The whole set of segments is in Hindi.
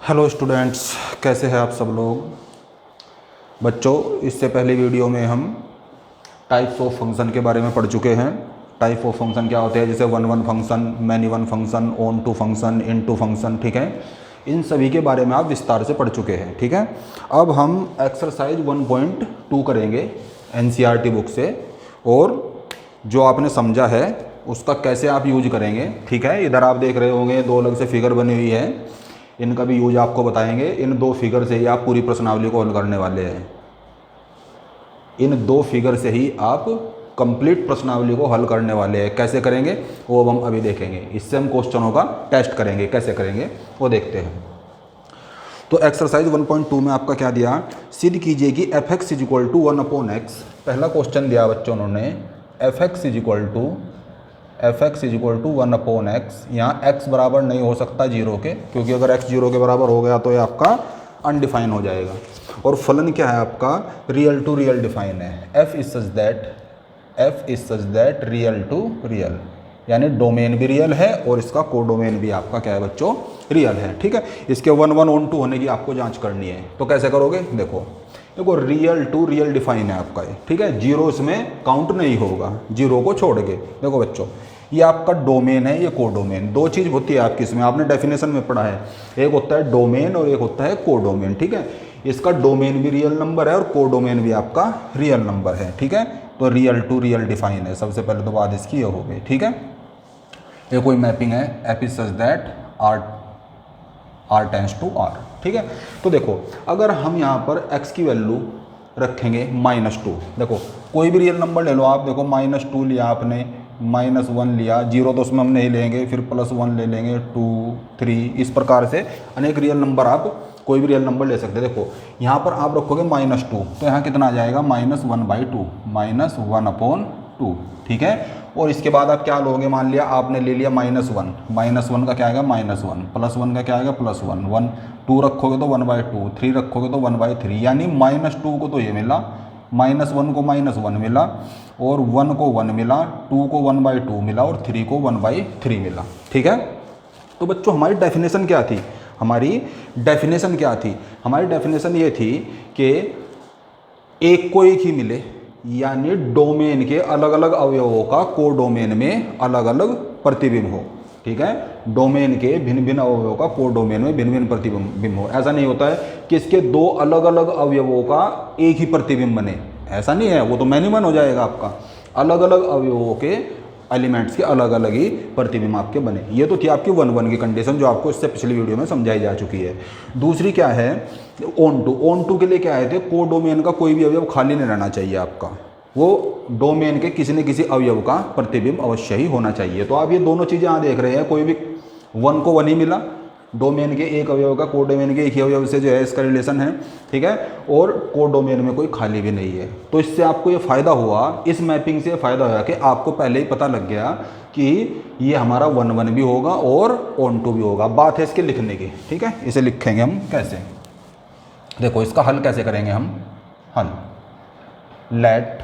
हेलो स्टूडेंट्स, कैसे हैं आप सब लोग। बच्चों, इससे पहले वीडियो में हम टाइप्स ऑफ फंक्शन के बारे में पढ़ चुके हैं। टाइप ऑफ फंक्शन क्या होते हैं, जैसे one one function, many one function, onto function, into function. ठीक है, इन सभी के बारे में आप विस्तार से पढ़ चुके हैं। ठीक है, अब हम एक्सरसाइज 1.2 करेंगे एनसीईआरटी बुक से, और जो आपने समझा है उसका कैसे आप यूज करेंगे। ठीक है, इधर आप देख रहे होंगे दो अलग से फिगर बनी हुई है, इनका भी यूज आपको बताएंगे। इन दो फिगर से ही आप पूरी प्रश्नावली को हल करने वाले हैं। इन दो फिगर से ही आप कंप्लीट प्रश्नावली को हल करने वाले हैं। कैसे करेंगे वो अब हम अभी देखेंगे। इससे हम क्वेश्चनों का टेस्ट करेंगे, कैसे करेंगे वो देखते हैं। तो एक्सरसाइज 1.2 में आपका क्या दिया, सिद्ध कीजिए कि f x is equal to 1/x। पहला क्वेश्चन दिया बच्चों उन्होंने, f x is equal to 1/x। यहाँ x बराबर नहीं हो सकता 0 के, क्योंकि अगर x 0 के बराबर हो गया तो ये आपका अनडिफाइन हो जाएगा। और फलन क्या है आपका, रियल टू रियल डिफाइन है। f is such that real to real, यानी डोमेन भी रियल है और इसका कोडोमेन भी आपका क्या है बच्चों, रियल है। ठीक है, इसके 1 1 ऑन 2 होने की आपको जांच करनी है। तो कैसे करोगे, देखो रियल टू रियल डिफाइन है आपका ये। ठीक है, 0 इसमें काउंट नहीं होगा, 0 को छोड़ के। देखो बच्चों, ये आपका डोमेन है, ये कोडोमेन। दो चीज़ होती है आपकी इसमें, आपने डेफिनेशन में पढ़ा है, एक होता है डोमेन और एक होता है कोडोमेन। ठीक है, इसका डोमेन भी रियल नंबर है और कोडोमेन भी आपका रियल नंबर है। ठीक है, तो रियल टू रियल डिफाइन है। सबसे पहले तो बात इसकी ये हो गई। ठीक है, ये कोई मैपिंग है, f is such that R tends to R. ठीक है, तो देखो अगर हम यहाँ पर x की वैल्यू रखेंगे -2, देखो कोई भी रियल नंबर ले लो आप। देखो -2 लिया आपने, -1 लिया, 0 तो उसमें हम नहीं लेंगे, फिर +1 ले लेंगे, 2 3, इस प्रकार से अनेक रियल नंबर आप कोई भी रियल नंबर ले सकते हैं। देखो यहाँ पर आप रखोगे -2, तो यहाँ कितना आ जाएगा, -1/2, -1/2। ठीक है, और इसके बाद आप क्या लोगे, मान लिया आपने ले लिया -1 का क्या आएगा, -1, +1 का क्या आएगा, +1, 2 रखोगे तो 1/2, 3 रखोगे तो 1/3, यानी -2 को तो ये मिला, -1 को -1 मिला, और 1 को 1 मिला, 2 को 1/2 मिला, और 3 को 1/3 मिला। ठीक है, तो बच्चों हमारी डेफिनेशन क्या थी, हमारी डेफिनेशन ये थी कि एक को एक ही मिले, यानी डोमेन के अलग अलग अवयवों का कोडोमेन में अलग अलग प्रतिबिंब हो। ठीक है, डोमेन के भिन्न भिन्न अवयवों का कोडोमेन में भिन्न भिन्न प्रतिबिंब हो। ऐसा नहीं होता है कि इसके दो अलग अलग अवयवों का एक ही प्रतिबिंब बने, ऐसा नहीं है, वो तो मैनिमन हो जाएगा आपका। अलग अलग अवयवों के एलिमेंट्स के अलग अलग ही प्रतिबिंब आपके बने। ये तो थी आपकी 1 1 की कंडीशन, जो आपको इससे पिछली वीडियो में समझाई जा चुकी है। दूसरी क्या है, ऑन टू के लिए क्या आए थे, कोडोमेन का कोई भी अवयव खाली नहीं रहना चाहिए आपका, वो डोमेन के किसी न किसी अवयव का प्रतिबिंब अवश्य ही होना चाहिए। तो आप ये दोनों चीज़ें यहाँ देख रहे हैं, कोई भी 1 को 1 ही मिला, डोमेन के एक अवयव का कोडोमेन के एक ही अवयव से जो है इसका रिलेशन है। ठीक है, और कोडोमेन में कोई खाली भी नहीं है। तो इससे आपको ये फ़ायदा हुआ, इस मैपिंग से फ़ायदा हुआ कि आपको पहले ही पता लग गया कि ये हमारा 1 1 भी होगा और ऑन टू भी होगा। बात है इसके लिखने की। ठीक है, इसे लिखेंगे हम कैसे, देखो इसका हल कैसे करेंगे हम, हल let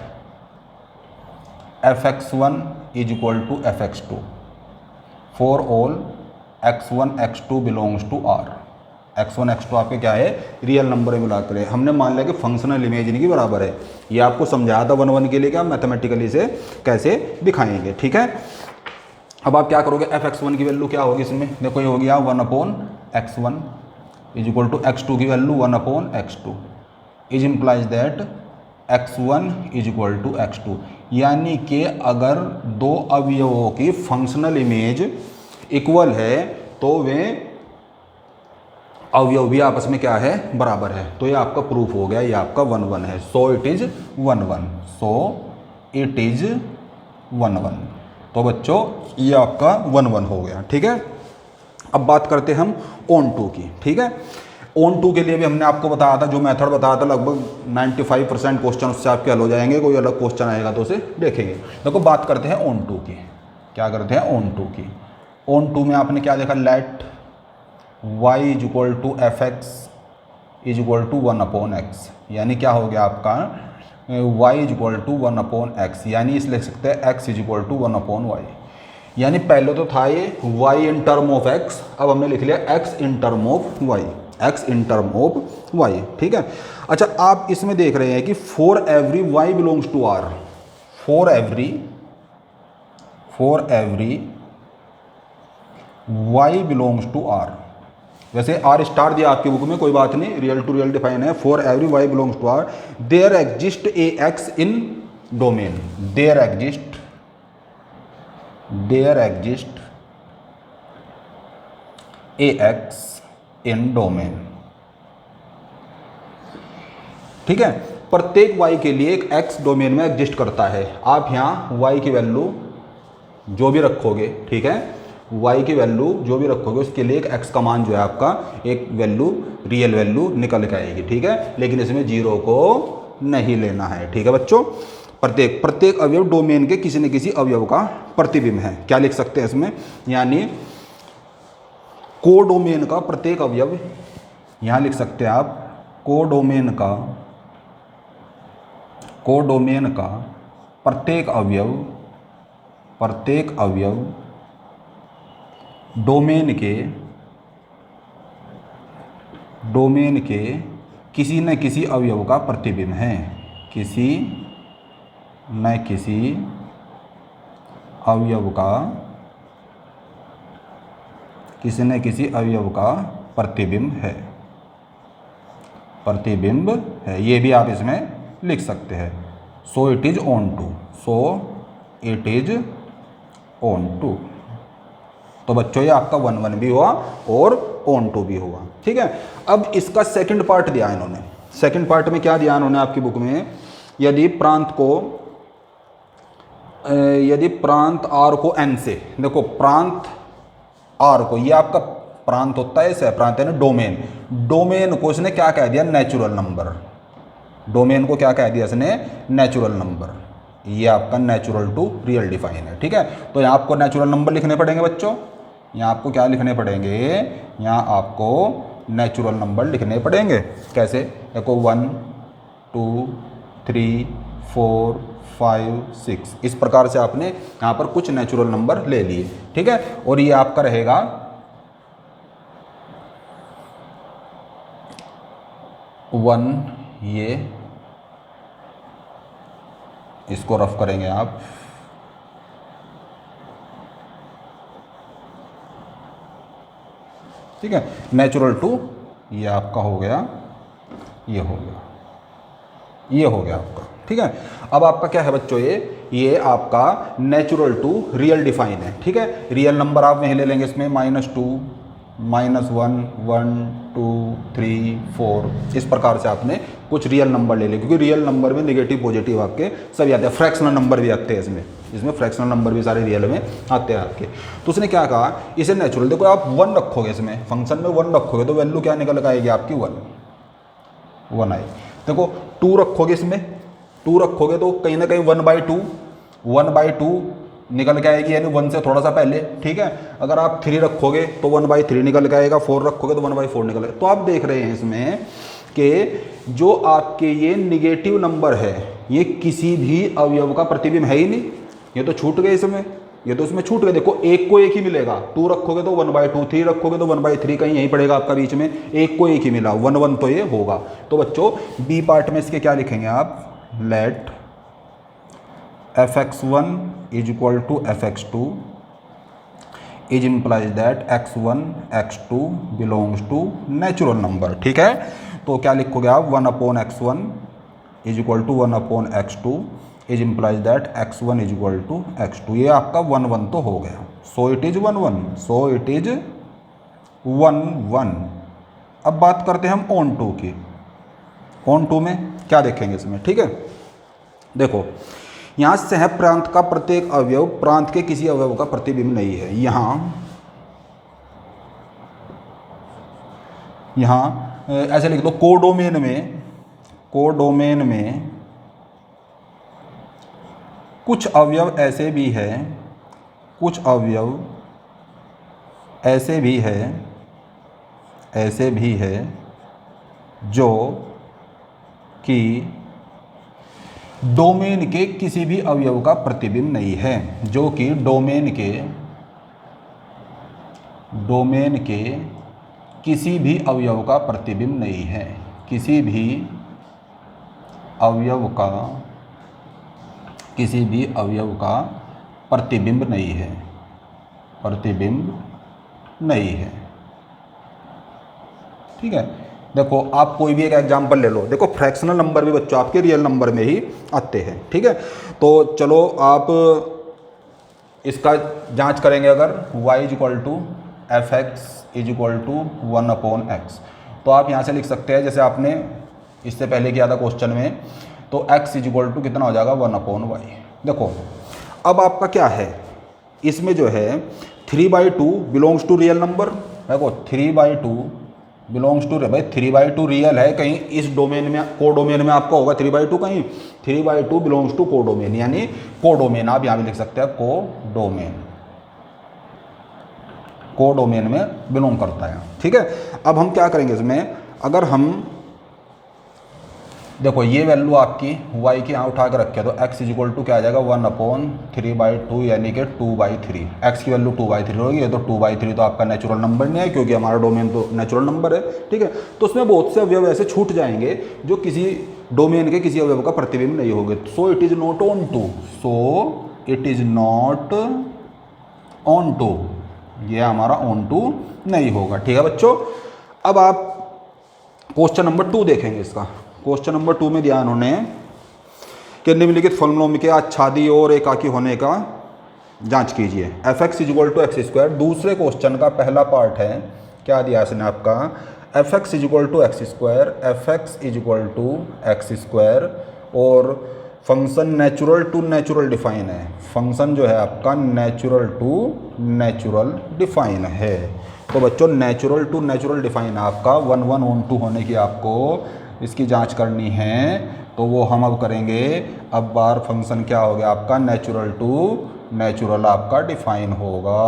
fx1 is equal to fx2 for all x1 x2 belongs to r। x1 x2 आपके क्या है, रियल नंबर में मिला कर। हमने मान लिया कि फंक्शनल इमेज इनकी बराबर है। ये आपको समझाया था 1 1 के लिए कि आप मैथमेटिकली से कैसे दिखाएंगे। ठीक है, अब आप क्या करोगे, fx1 की वैल्यू क्या होगी इसमें, देखो ये हो गया 1/x1 is equal to x2 की value 1/x2 is implies that x1 is equal to x2। यानी कि अगर दो अवयवों की फंक्शनल इमेज इक्वल है तो वे अवयव भी आपस में क्या है, बराबर है। तो ये आपका प्रूफ हो गया, ये आपका 1 1 है। सो इट इज 1 1। तो बच्चों ये आपका 1 1 हो गया। ठीक है, अब बात करते हैं हम ऑन टू की। ठीक है, ऑन टू के लिए भी हमने आपको बताया था, जो मेथड बताया था, लगभग 95% क्वेश्चन उससे आपके हल हो जाएंगे। कोई अलग क्वेश्चन आएगा तो उसे देखेंगे। देखो बात करते हैं ऑन टू की, क्या करते हैं ऑन टू की। ऑन टू में आपने क्या देखा, let y is equal to f x is equal to 1/x, यानी क्या हो गया आपका, y is equal to 1/x, यानी इस लिख सकते हैं x is equal to 1/y। यानी पहले तो था ये y in term of x, अब हमने लिख लिया x in term of y। X in term of y, ठीक है। अच्छा, आप इसमें देख रहे हैं कि for every y belongs to R, for every y belongs to R, वैसे आर स्टार दिया आपकी बुक में, कोई बात नहीं, रियल टू रियल डिफाइन है। For every y belongs to R there exist a x in domain, there exist a x in domain, ठीक है। प्रत्येक y के लिए एक x डोमेन में एग्जिस्ट करता है। आप यहाँ y की वैल्यू जो भी रखोगे, ठीक है, y की वैल्यू जो भी रखोगे उसके लिए एक x का मान जो है आपका एक वैल्यू, रियल वैल्यू निकल के आएगी, ठीक है। लेकिन इसमें जीरो को नहीं लेना है, ठीक है बच्चों। प्रत्येक अवयव डोमेन के किसी न किसी अवयव का प्रतिबिंब है। क्या लिख सकते हैं इसमें, यानी कोडोमेन का प्रत्येक अवयव, यहाँ लिख सकते हैं आप कोडोमेन का प्रत्येक अवयव डोमेन के किसी न किसी अवयव का प्रतिबिंब है, किसी न किसी अवयव का प्रतिबिंब है, ये भी आप इसमें लिख सकते हैं। So it is onto, तो बच्चों ये आपका 1 1 भी हुआ और ऑन टू भी हुआ, ठीक है। अब इसका सेकंड पार्ट दिया इन्होंने। सेकंड पार्ट में क्या दिया इन्होंने आपकी बुक में, यदि प्रांत आर को एन से, देखो प्रांत आर को, ये आपका प्रांत होता है, सह प्रांत है ना, डोमेन को इसने क्या कह दिया, नेचुरल नंबर। डोमेन को क्या कह दिया इसने, नेचुरल नंबर। ये आपका नेचुरल टू रियल डिफाइन है, ठीक है। तो यहाँ आपको नेचुरल नंबर लिखने पड़ेंगे बच्चों, यहाँ आपको क्या लिखने पड़ेंगे, यहाँ आपको नेचुरल नंबर लिखने पड़ेंगे। कैसे, देखो 1 2 3 4 5 6, इस प्रकार से आपने यहाँ पर कुछ नेचुरल नंबर ले लिए, ठीक है। और ये आपका रहेगा 1, ये इसको रफ करेंगे आप, ठीक है। नेचुरल टू ये आपका हो गया, ये हो गया आपका, ठीक है। अब आपका क्या है बच्चों, ये आपका नेचुरल टू रियल डिफाइन है, ठीक है। रियल नंबर आप वहीं ले लेंगे इसमें, -2 -1 1 2 3 4, इस प्रकार से आपने कुछ रियल नंबर ले लिया, क्योंकि रियल नंबर में नेगेटिव पॉजिटिव आपके सभी आते हैं। फ्रैक्शनल नंबर भी आते हैं इसमें फ्रैक्शनल नंबर भी सारे रियल में आते हैं आपके। तो उसने क्या कहा, इसे नेचुरल, देखो आप 1 रखोगे इसमें, फंक्शन में 1 रखोगे तो वैल्यू क्या निकल के आएगी आपकी 1 आई। देखो 2 रखोगे इसमें, 2 रखोगे तो कहीं ना कहीं 1/2 निकल के आएगी, यानी 1 से थोड़ा सा पहले, ठीक है। अगर आप 3 रखोगे तो 1/3 निकल के आएगा, 4 रखोगे तो 1/4 निकल आएगा। तो आप देख रहे हैं इसमें कि जो आपके ये निगेटिव नंबर है, ये किसी भी अवयव का प्रतिबिंब है ही नहीं, ये तो छूट गए इसमें, ये तो इसमें छूट गए। देखो एक को एक ही मिलेगा, 2 रखोगे तो 1/2, 3 रखोगे तो 1/3, कहीं यहीं पड़ेगा आपका बीच में, एक को एक ही मिला, 1 1 तो ये होगा। तो बच्चों बी पार्ट में इसके क्या लिखेंगे आप, late fx1 is equal to fx2 is implies that x1 x2 belongs to natural number, ठीक है। तो क्या लिखोगे आप, 1/x1 is equal to 1/x2 is implies that x1 is equal to x2, ये आपका 1 1 तो हो गया। सो इट इज 1 1। अब बात करते हैं हम ऑन टू की। ऑन टू में क्या देखेंगे इसमें, ठीक है। देखो यहाँ सह प्रांत का प्रत्येक अवयव प्रांत के किसी अवयव का प्रतिबिंब नहीं है। यहाँ ऐसे लिख दो, कोडोमेन में कुछ अवयव ऐसे भी है जो कि डोमेन के किसी भी अवयव का प्रतिबिंब नहीं है, जो कि डोमेन के किसी भी अवयव का प्रतिबिंब नहीं है, किसी भी अवयव का प्रतिबिंब नहीं है, प्रतिबिंब नहीं है। ठीक है, देखो आप कोई भी एक एग्जांपल ले लो, देखो फ्रैक्शनल नंबर भी बच्चों आपके रियल नंबर में ही आते हैं। ठीक है, तो चलो आप इसका जांच करेंगे। अगर y equal to f x is equal to 1/x, तो आप यहाँ से लिख सकते हैं जैसे आपने इससे पहले किया था क्वेश्चन में, तो x इज इक्वल टू कितना हो जाएगा 1/y। देखो अब आपका क्या है, इसमें जो है 3/2 बिलोंग्स टू रियल नंबर। देखो 3/2 बिलोंग्स टू, भाई 3/2 रियल है, कहीं इस डोमेन में कोडोमेन में आपका होगा 3/2, कहीं 3/2 बिलोंग्स टू कोडोमेन, यानी कोडोमेन आप यहाँ भी लिख सकते हैं, कोडोमेन में बिलोंग करता है। ठीक है, अब हम क्या करेंगे इसमें, अगर हम देखो ये वैल्यू आपकी y की यहाँ उठा के रखे तो x इज इक्वल टू क्या आ जाएगा 1/3/2 यानी कि 2/3। x की वैल्यू 2/3 होगी, ये तो 2/3 तो आपका नेचुरल नंबर नहीं है क्योंकि हमारा डोमेन तो नेचुरल नंबर है। ठीक है, तो उसमें बहुत से अवयव ऐसे छूट जाएंगे जो किसी डोमेन के किसी अवयव का प्रतिबिंब नहीं होंगे। So it is not onto, so it is not onto, ये हमारा ऑन टू नहीं होगा। ठीक है बच्चों, अब आप क्वेश्चन नंबर 2 देखेंगे। इसका क्वेश्चन नंबर 2 में दिया उन्होंने कि निम्नलिखित फलनों के आच्छादी और एकाकी होने का जांच कीजिए। F x is equal to x square, दूसरे क्वेश्चन का पहला पार्ट है, क्या दिया इसने आपका, F x is equal to x square, F x is equal to x square, और function natural to natural define है। फंक्शन जो है आपका नेचुरल टू नेचुरल डिफाइन है। तो बच्चों नेचुरल टू नेचुरल डिफाइन आपका 1/1 होने की आपको इसकी जांच करनी है, तो वो हम अब करेंगे। अब बार फंक्शन क्या हो गया आपका, नेचुरल टू नेचुरल आपका डिफाइन होगा,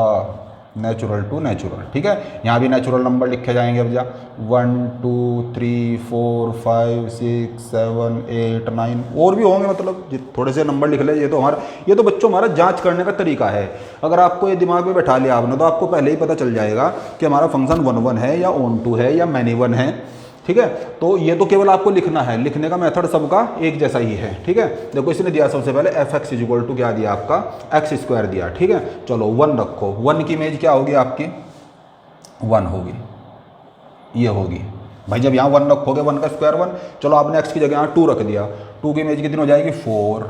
नेचुरल टू नेचुरल। ठीक है, यहाँ भी नेचुरल नंबर लिखे जाएंगे भैया, 1 2 3 4 5 6 7 8 9 और भी होंगे, मतलब थोड़े से नंबर लिख ले। ये तो बच्चों हमारा जांच करने का तरीका है। अगर आपको ये दिमाग में बैठा लिया आपने तो आपको पहले ही पता चल जाएगा कि हमारा फंक्शन 1/1 है या ऑन टू है या मैनी वन है। ठीक है, तो ये तो केवल आपको लिखना है, लिखने का मेथड सबका एक जैसा ही है। ठीक है, देखो इसने दिया सबसे पहले f x is equal to क्या दिया आपका एक्स स्क्वायर दिया। ठीक है, चलो 1 रखो, 1 की इमेज क्या होगी आपकी 1 होगी, ये होगी भाई। जब यहाँ 1 रखोगे 1 का स्क्वायर 1, चलो आपने x की जगह यहाँ 2 रख दिया, 2 की इमेज कितनी हो जाएगी 4,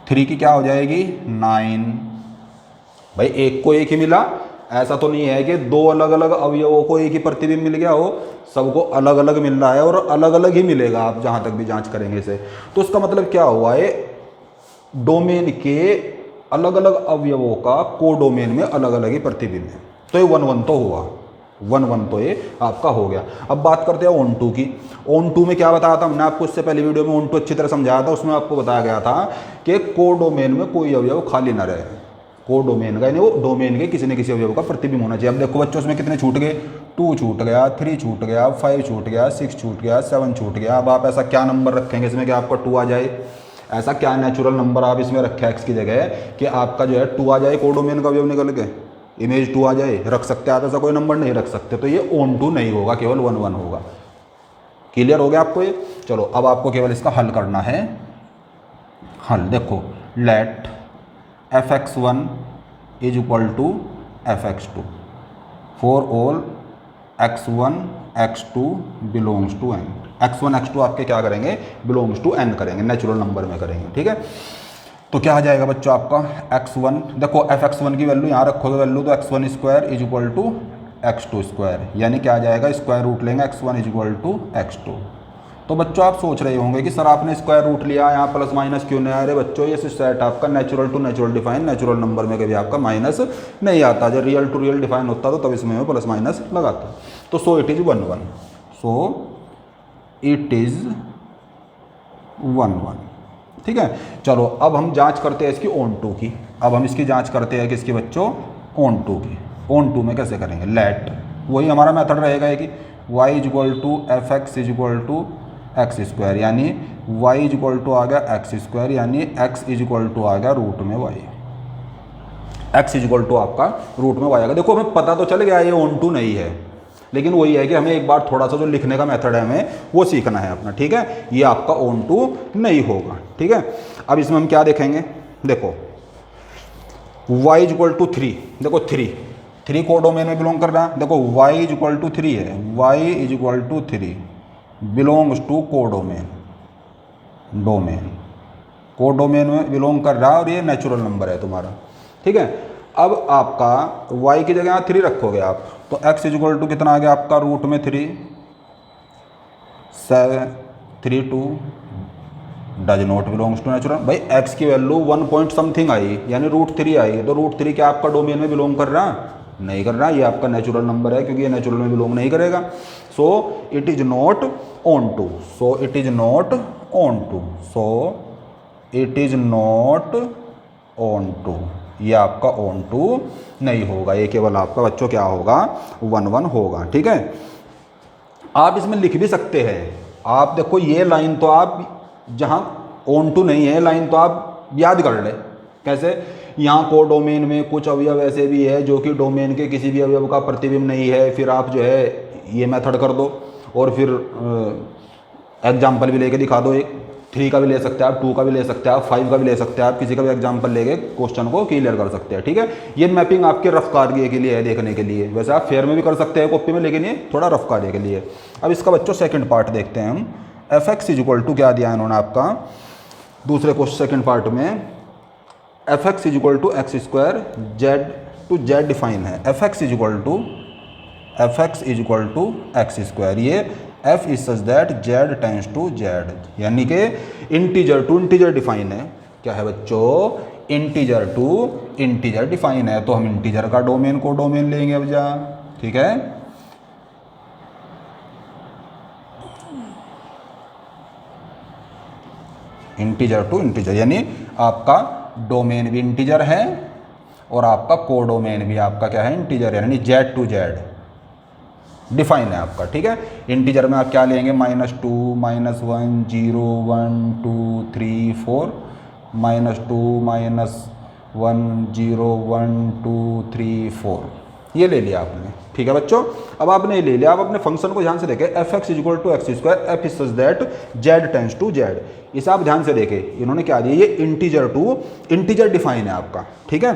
3 की क्या हो जाएगी 9। भाई एक को एक ही मिला, ऐसा तो नहीं है कि 2 अलग अलग अवयवों को एक ही प्रतिबिंब मिल गया हो, सबको अलग अलग मिल रहा है और अलग अलग ही मिलेगा। आप जहाँ तक भी जांच करेंगे इसे, तो उसका मतलब क्या हुआ है, डोमेन के अलग अलग अवयवों का कोडोमेन में अलग अलग ही प्रतिबिंब है। तो ये 1/1 तो हुआ, 1/1 तो ये आपका हो गया। अब बात करते हैं ऑन टू की। ऑन टू में क्या बताया था हमने आपको, इससे पहले वीडियो में ऑन टू अच्छी तरह समझाया था। उसमें आपको बताया गया था कि कोडोमेन में कोई अवयव खाली ना रहे, कोडोमेन का यानी वो डोमेन के किसी न किसी अवयव का प्रतिबिंब होना चाहिए। अब देखो बच्चों उसमें कितने छूट गए, 2 छूट गया, 3 छूट गया, 5 छूट गया, 6 छूट गया, 7 छूट गया। अब आप ऐसा क्या नंबर रखेंगे इसमें कि आपका 2 आ जाए, ऐसा क्या नेचुरल नंबर आप इसमें रखें एक्स की जगह कि आपका जो है 2 आ जाए, कोडोमेन का अवयव निकल के इमेज 2 आ जाए, रख सकते हैं आप ऐसा कोई नंबर नहीं रख सकते। तो ये ऑन टू नहीं होगा, केवल 1/1 होगा। क्लियर हो गया आपको ये। चलो अब आपको केवल इसका हल करना है। हल देखो, let fx1 is equal to fx2 for all x1 x2 belongs to n। x1 x2 आपके क्या करेंगे, बिलोंग्स टू n करेंगे, नेचुरल नंबर में करेंगे। ठीक है, तो क्या आ जाएगा बच्चों आपका x1, देखो fx1 की वैल्यू यहाँ रखोगे वैल्यू, तो x1 square is equal to x2 square, यानी क्या आ जाएगा, स्क्वायर रूट लेंगे x1 is equal to x2। तो बच्चों आप सोच रहे होंगे कि सर आपने स्क्वायर रूट लिया, यहाँ प्लस माइनस क्यों नहीं आ रहे। बच्चों ये सेट आपका natural to natural define, natural number में कभी आपका माइनस नहीं आता। जब रियल टू रियल डिफाइन होता तो तब इसमें प्लस माइनस लगाता। तो so it is 1/1, so it is 1/1। ठीक है, चलो अब हम जांच करते हैं इसकी ऑन टू की। अब हम इसकी जांच करते हैं किसकी बच्चों, ऑन टू की। ऑन टू में कैसे करेंगे, लेट, वही हमारा मेथड रहेगा कि y is equal to f x is equal to x square, यानी y इज इक्वल टू आ गया एक्स स्क्वायर, यानी x इज इक्वल टू आ गया रूट में y। x इक्वल टू आपका रूट में y आएगा। देखो हमें पता तो चल गया ये ऑन टू नहीं है, लेकिन वही है कि हमें एक बार थोड़ा सा जो लिखने का मेथड है हमें वो सीखना है अपना, ठीक है। ये आपका ऑन टू नहीं होगा, ठीक है। अब इसमें हम क्या देखेंगे, देखो y इक्वल टू 3, देखो 3 कोडोमेन में बिलोंग कर रहा है। देखो y इक्वल टू 3 है, y equal to 3 belongs to codomain, codomain में बिलोंग कर रहा है और ये नेचुरल नंबर है तुम्हारा, ठीक है। अब आपका y की जगह यहाँ 3 रखोगे आप, तो x इक्वल टू कितना आ गया आपका रूट में 3, 3 2 does not belongs to natural. भाई x की वैल्यू 1 पॉइंट समथिंग आई, यानी रूट 3 आई, तो रूट 3 क्या आपका डोमेन में बिलोंग कर रहा, नहीं कर रहा, ये आपका नेचुरल नंबर है, क्योंकि ये नेचुरल में बिलोंग नहीं करेगा। So it is not onto, so it is not onto, so it is not onto, ये आपका ऑन टू नहीं होगा, ये केवल आपका बच्चों क्या होगा 1 1 होगा, ठीक है। आप इसमें लिख भी सकते हैं, आप देखो ये लाइन तो आप जहाँ ऑन टू नहीं है लाइन तो आप याद कर ले, कैसे, यहाँ कोडोमेन में कुछ अवयव ऐसे भी है जो कि डोमेन के किसी भी अवयव का प्रतिबिंब नहीं है, फिर आप जो है ये मेथड कर दो और फिर एग्जाम्पल भी लेके दिखा दो, एक 3 का भी ले सकते हैं आप, 2 का भी ले सकते हैं आप, 5 का भी ले सकते हैं आप, किसी का भी एग्जाम्पल लेके क्वेश्चन को क्लियर कर सकते हैं, ठीक है। ये मैपिंग आपके रफ कार्य के लिए है, देखने के लिए, वैसे आप फेयर में भी कर सकते हैं कॉपी में, लेकिन ये थोड़ा रफ कार्य के लिए। अब इसका बच्चों सेकंड पार्ट देखते हैं हम, एफ एक्स इक्वल टू क्या दिया इन्होंने आपका दूसरे क्वेश्चन सेकंड पार्ट में, F x equal to x square Z to Z define है, F x equal to x square, ये f is such that z tends to z, यानी कि इंटीजर टू इंटीजर डिफाइन है। क्या है बच्चों, इंटीजर टू इंटीजर डिफाइन है, तो हम इंटीजर का डोमेन को डोमेन लेंगे अब जा, ठीक है। इंटीजर टू इंटीजर, यानी आपका डोमेन भी इंटीजर है और आपका कोडोमेन भी आपका क्या है इंटीजर, यानी z टू z डिफाइन है आपका, ठीक है। इंटीजर में आप क्या लेंगे, -2 -1 0 1 2 3 4, -2 -1 0 1 2 3 4, ये ले लिया आपने, ठीक है बच्चों। अब आपने ये ले लिया, आप अपने फंक्शन को ध्यान से देखें, f x equal to x square, f is such that z tends to z, इसे आप ध्यान से देखें, इन्होंने क्या दिया, ये इंटीजर टू इंटीजर डिफाइन है आपका, ठीक है।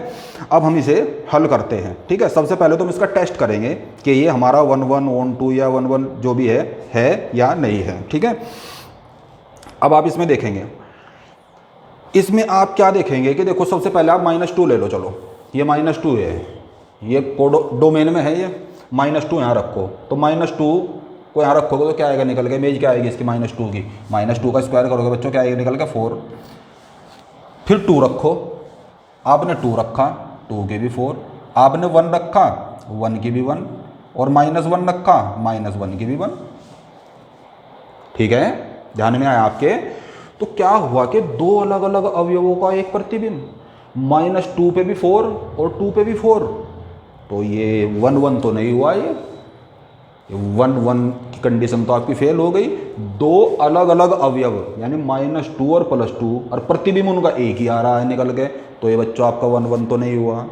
अब हम इसे हल करते हैं, ठीक है। सबसे पहले तो हम इसका टेस्ट करेंगे कि ये हमारा 1 1 ऑन 2 या 1 1 जो भी है या नहीं है, ठीक है। अब आप इसमें देखेंगे, इसमें आप क्या देखेंगे कि देखो सबसे पहले आप -2 ले लो, चलो ये -2 है, ये डोमेन में है, ये -2 यहाँ रखो, तो -2 को यहाँ रखोगे तो क्या आएगा निकल के, इमेज क्या आएगी इसकी -2 की, -2 का स्क्वायर करोगे बच्चों क्या आएगा निकल के 4, फिर 2 रखो, आपने 2 रखा 2 की भी 4, आपने 1 रखा 1 की भी 1, और -1 रखा -1 की भी 1, ठीक है, ध्यान में आया आपके। तो क्या हुआ कि 2 अलग अलग अवयवों का एक प्रतिबिंब, -2 पे भी 4 और 2 पे भी 4, तो ये 1 1 तो नहीं हुआ, ये 1 1 की कंडीशन तो आपकी फेल हो गई। 2 अलग अलग अवयव यानी -2 और +2 और प्रतिबिंब उनका एक ही आ रहा है निकल के, तो ये बच्चों आपका 1 1 तो नहीं हुआ,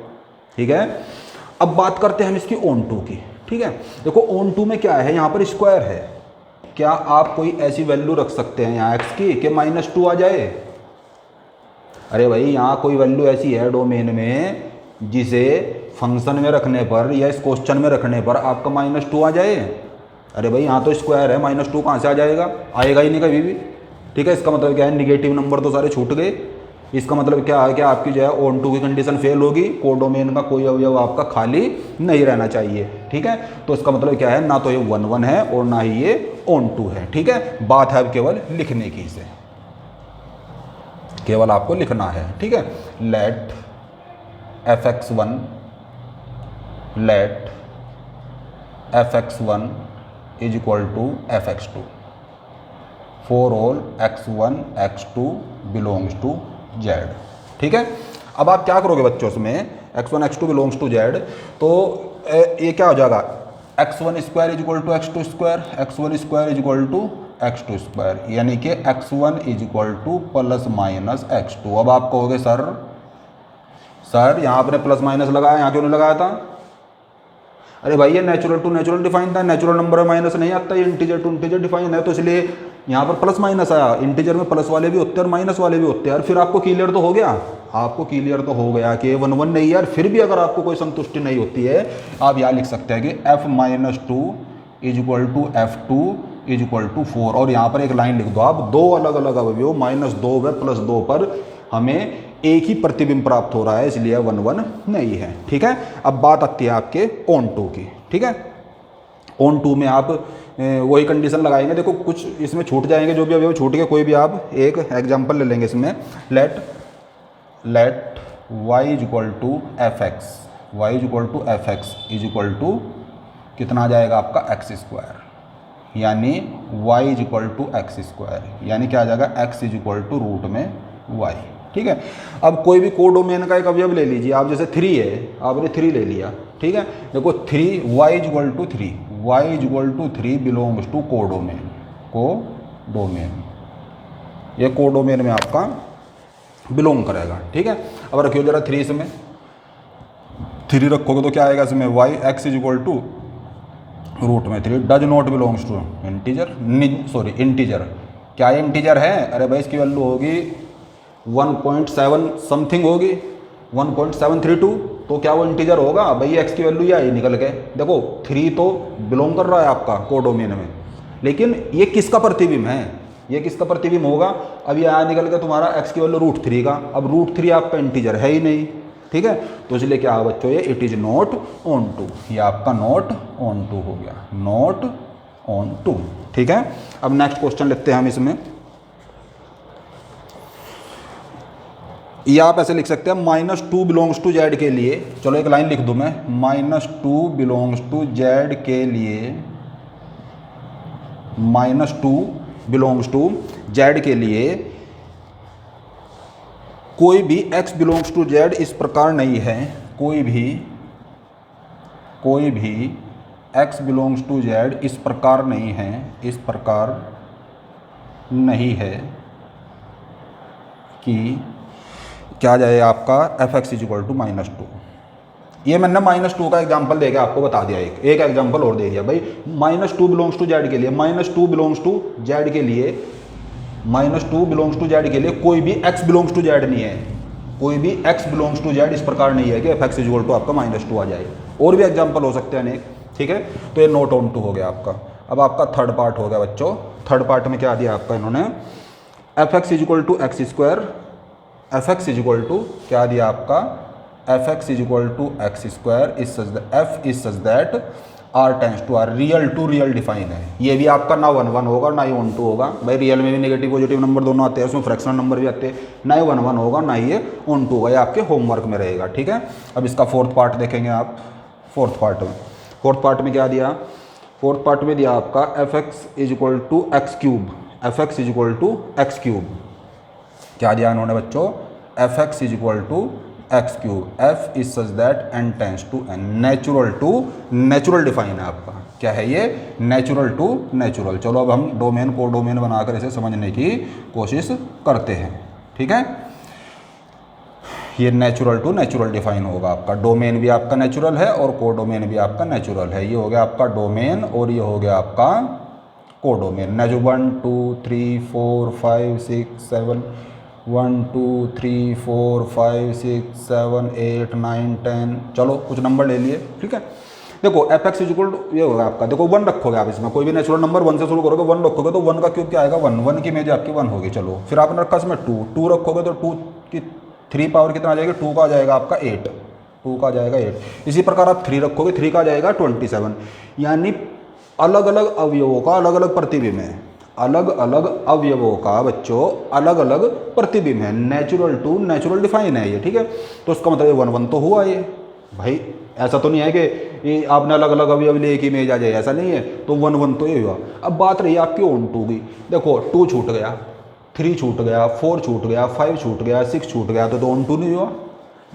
ठीक है। अब बात करते हैं हम इसकी ऑन टू की, ठीक है। देखो ऑन टू में क्या है, यहाँ पर स्क्वायर है, क्या आप कोई ऐसी वैल्यू रख सकते हैं यहाँ x की कि -2 आ जाए, अरे भाई यहाँ कोई वैल्यू ऐसी है डोमेन में जिसे फंक्शन में रखने पर या इस क्वेश्चन में रखने पर आपका -2 आ जाए, अरे भाई यहाँ तो स्क्वायर है, -2 कहाँ से आ जाएगा, आएगा ही नहीं कभी भी, ठीक है। इसका मतलब क्या है, निगेटिव नंबर तो सारे छूट गए, इसका मतलब क्या है कि आपकी जो है ऑन टू की कंडीशन फेल होगी, कोडोमेन का कोई अवयव आपका खाली नहीं रहना चाहिए, ठीक है। तो इसका मतलब क्या है, ना तो ये 1 1 है और ना ही ये ऑन टू है, ठीक है। बात है अब केवल लिखने की, इसे केवल आपको लिखना है, ठीक है। Let fx1 let fx1 is equal to fx2 for all x1 x2 belongs to z, ठीक है। अब आप क्या करोगे बच्चों इसमें, x1 x2 belongs to z, तो ये क्या हो जाएगा, x1 square is equal to x2 square, x1 square is equal to x2 square, यानी कि x1 is equal to +- x2। अब आप कहोगे सर सर यहाँ आपने प्लस माइनस लगाया, यहाँ क्यों नहीं लगाया था? अरे भाई ये नेचुरल टू नेचुरल डिफाइन था, नेचुरल नंबर में माइनस नहीं आता, ये इंटीजर टू इंटीजर डिफाइन है, तो इसलिए यहाँ पर प्लस माइनस आया। इंटीजर में प्लस वाले भी होते हैं और माइनस वाले भी होते हैं यार। फिर आपको क्लियर तो हो गया, आपको क्लियर तो हो गया कि 1 1 नहीं यार। फिर भी अगर आपको कोई संतुष्टि नहीं होती है, आप यहाँ लिख सकते हैं कि f-2 is equal to f2 is equal to 4, और यहाँ पर एक लाइन लिख दो आप, दो अलग अलग अवयव -2 व +2 पर हमें एक ही प्रतिबिंब प्राप्त हो रहा है, इसलिए 1 1 नहीं है। ठीक है, अब बात आती है आपके ऑन टू की। ठीक है, ऑन टू में आप वही कंडीशन लगाएंगे। देखो कुछ इसमें छूट जाएंगे, जो भी अवयव छूट गए कोई भी आप एक एग्जांपल ले लेंगे इसमें। Let y is equal to f x is equal to कितना आ जाएगा आपका x², यानी y is equal to x², यानी क्या आ जाएगा x is equal to root में y। ठीक है, अब कोई भी कोडोमेन का एक अवयव ले लीजिए आप, जैसे 3 है, आपने 3 ले लिया। ठीक है, देखो 3 y is equal to 3 belongs to codomain, ये कोडोमेन में आपका बिलोंग करेगा। ठीक है, अब रखियो जरा 3 इसमें, 3 रखोगे तो क्या आएगा इसमें, y x is equal to root में 3 does not belongs to integer. क्या ये इंटीजर है? अरे भाई इसकी वैल्यू होगी 1.7 समथिंग होगी, 1.732, तो क्या वो इंटीजर होगा? भाई x की वैल्यू ये आई निकल के। देखो 3 तो बिलोंग कर रहा है आपका कोडोमेन में, लेकिन ये किसका प्रतिबिंब है? ये किसका प्रतिबिंब होगा? अब ये आया निकल के तुम्हारा x की वैल्यू √3 का। अब √3 आपका इंटीजर है ही नहीं। ठीक है, तो इसलिए क्या है बच्चों, ये it is not onto, ये आपका नॉट ऑन टू हो गया, नॉट ऑन टू। ठीक है, अब नेक्स्ट क्वेश्चन लेते हैं हम इसमें। ये आप ऐसे लिख सकते हैं, -2 बिलोंग्स टू जेड के लिए, चलो एक लाइन लिख दूं मैं, -2 बिलोंग्स टू जेड के लिए, -2 बिलोंग्स टू जेड के लिए कोई भी x बिलोंग्स टू जेड इस प्रकार नहीं है, कोई भी x बिलोंग्स टू जेड इस प्रकार नहीं है, इस प्रकार नहीं है कि क्या जाए आपका f(x) इज इक्वल टू -2। ये मैंने -2 का एग्जांपल देके आपको बता दिया, एक एग्जांपल और दे दिया भाई। -2 बिलोंग्स टू जेड के लिए, -2 बिलोंग्स टू जेड के लिए, -2 बिलोंग्स टू जेड के लिए कोई भी x बिलोंग्स टू जेड नहीं है, कोई भी x बिलोंग्स टू जेड इस प्रकार नहीं है कि f(x) इज इक्वल टू आपका -2 आ जाए। और भी एग्जांपल हो सकते हैं अनेक। ठीक है, तो ये नॉट ऑन टू हो गया आपका। अब आपका थर्ड पार्ट हो गया बच्चों। थर्ड पार्ट में क्या दिया आपका इन्होंने, f(x) is equal to x², f(x) is equal to क्या दिया आपका, f(x) is equal to x² is such that r tends to r, real to real define है। ये भी आपका ना 1 1 होगा ना ही 1 2 होगा। भाई रियल में भी नेगेटिव पॉजिटिव नंबर दोनों आते हैं, उसमें फ्रैक्शनल नंबर भी आते हैं, ना ही 1 1 होगा ना ही ये 1 2 होगा। ये आपके होमवर्क में रहेगा। ठीक है, अब इसका फोर्थ पार्ट देखेंगे आप। फोर्थ पार्ट में क्या दिया, फोर्थ पार्ट में दिया आपका f(x) is equal to x³, f(x) is equal to x³। क्या दिया इन्होंने बच्चों, f(x) is equal to x³ f is such that n tends to n, natural to natural define है आपका। क्या है ये, नेचुरल टू नेचुरल। चलो अब हम डोमेन को डोमेन बनाकर इसे समझने की कोशिश करते हैं। ठीक है, ये नेचुरल टू नेचुरल डिफाइन होगा आपका। डोमेन भी आपका नेचुरल है और कोडोमेन भी आपका नेचुरल है। ये हो गया आपका डोमेन और ये हो गया आपका कोडोमेन। नेचुरल 1 2 3 4 5 6 7 1 2 3 4 5 6 7 8 9 10, चलो कुछ नंबर ले लिए। ठीक है, देखो f(x) इज इक्वल टू ये होगा आपका, देखो 1 रखोगे आप इसमें, कोई भी नेचुरल नंबर 1 से शुरू करोगे, 1 रखोगे तो 1 का क्यूब क्या आएगा, 1 1 की इमेज आपकी 1 होगी। चलो फिर आपने रखा इसमें 2 2 रखोगे तो 2 की 3 पावर कितना आ जाएगा, 2 का आ जाएगा आपका 8, 2 का आ जाएगा 8। इसी प्रकार आप 3 रखोगे, 3 का आ जाएगा 27। यानी अलग अलग अवयवों का अलग अलग प्रतिबिंब है, अलग अलग अवयवों का बच्चों अलग अलग प्रतिबिंब है। नेचुरल टू नेचुरल डिफाइन है ये। ठीक है, तो उसका मतलब ये 1 1 तो हुआ ये। भाई ऐसा तो नहीं है कि ये आपने अलग अलग अवयव लिए एक ही इमेज आ जाए, ऐसा नहीं है। तो 1 1 तो ये हुआ। अब बात रही आपकी ऑन टू की। देखो 2 छूट गया, 3 छूट गया, 4 छूट गया, 5 छूट गया, 6 छूट गया, तो ऑन टू नहीं हुआ।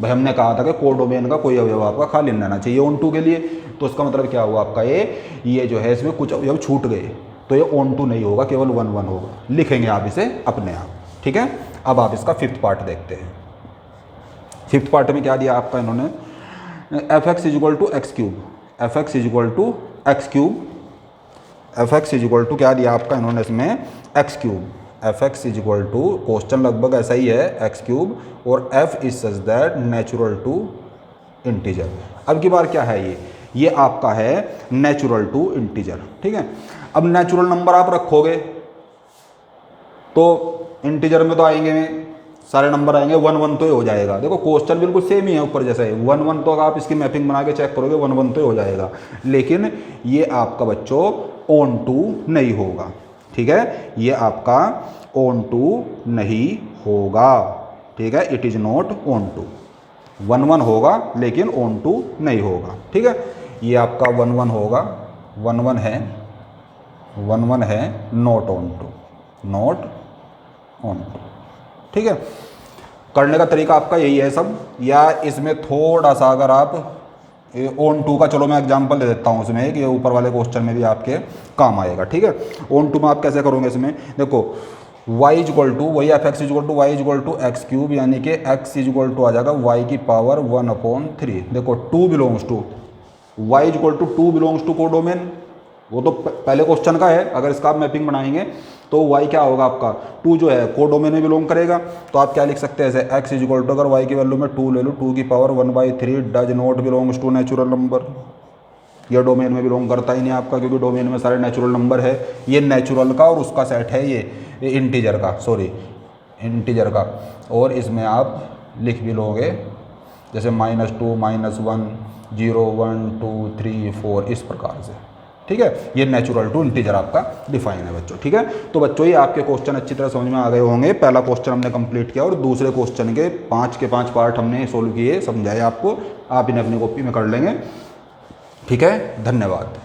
भाई हमने कहा था कि कोडोमेन का कोई अवयव आपका खाली रहना चाहिए ऑन टू के लिए। तो उसका मतलब क्या हुआ आपका, ये जो है इसमें कुछ अवयव छूट गए, तो ये ऑन टू नहीं होगा, केवल 1 1 होगा। लिखेंगे आप इसे अपने आप। ठीक है, अब आप इसका फिफ्थ पार्ट देखते हैं। फिफ्थ पार्ट में क्या दिया आपका इन्होंने, f x is equal to x cube, f x is equal to x cube, f x is equal to क्या दिया आपका इन्होंने इसमें x cube, f x is equal to question लगभग ऐसा ही है एक्स क्यूब, और f is such that natural to integer. अब की बार क्या है ये आपका है नेचुरल टू इंटीजर, ठीक है। अब नेचुरल नंबर आप रखोगे तो इंटीजर में तो आएंगे सारे नंबर आएंगे, 1 1 तो ही हो जाएगा। देखो क्वेश्चन बिल्कुल सेम ही है ऊपर जैसा है, 1 1 तो आप इसकी मैपिंग बना के चेक करोगे 1 1 तो ही हो जाएगा, लेकिन ये आपका बच्चों ऑन टू नहीं होगा, ठीक है, ये आपका ऑन टू नहीं होगा, ठीक है, it is not onto. 1 1 होगा लेकिन ऑन टू नहीं होगा, ठीक है, ये आपका 1 1 होगा, 1 1 है, 1 1 है, not onto, not onto, ठीक है। करने का तरीका आपका यही है सब, या इसमें थोड़ा सा अगर आप ऑन टू का, चलो मैं एग्जांपल दे देता हूँ उसमें कि ऊपर वाले क्वेश्चन में भी आपके काम आएगा, ठीक है। ऑन टू में आप कैसे करोगे, इसमें देखो y इज इक्वल टू वही f x is equal to y is equal to x cube, यानी कि x इज इक्वल टू आ जाएगा y की पावर 1/3। देखो 2 belongs to, y is equal to 2 belongs to codomain, वो तो पहले क्वेश्चन का है, अगर इसका आप मैपिंग बनाएंगे तो y क्या होगा आपका 2 जो है कोडोमेन में बिलोंग करेगा, तो आप क्या लिख सकते हैं ऐसे x इज इक्वल टू, अगर y की वैल्यू में 2 ले लो, 2 की power 1/3 does not belongs to natural number. ये डोमेन में बिलोंग करता ही नहीं आपका, क्योंकि डोमेन में सारे नेचुरल नंबर है, ये नेचुरल का और उसका सेट है, ये इंटीजर का, सॉरी इंटीजर का, और इसमें आप लिख भी लोगे जैसे -2 -1 0 1 2 3 4 इस प्रकार से, ठीक है। ये नेचुरल टू इंटीजर आपका डिफाइन है बच्चों, ठीक है। तो बच्चों ये आपके क्वेश्चन अच्छी तरह समझ में आ गए होंगे। पहला क्वेश्चन हमने कंप्लीट किया और दूसरे क्वेश्चन के 5 पार्ट हमने सोल्व किए, समझाए आपको, आप इन्हें अपनी कॉपी में कर लेंगे, ठीक है। धन्यवाद।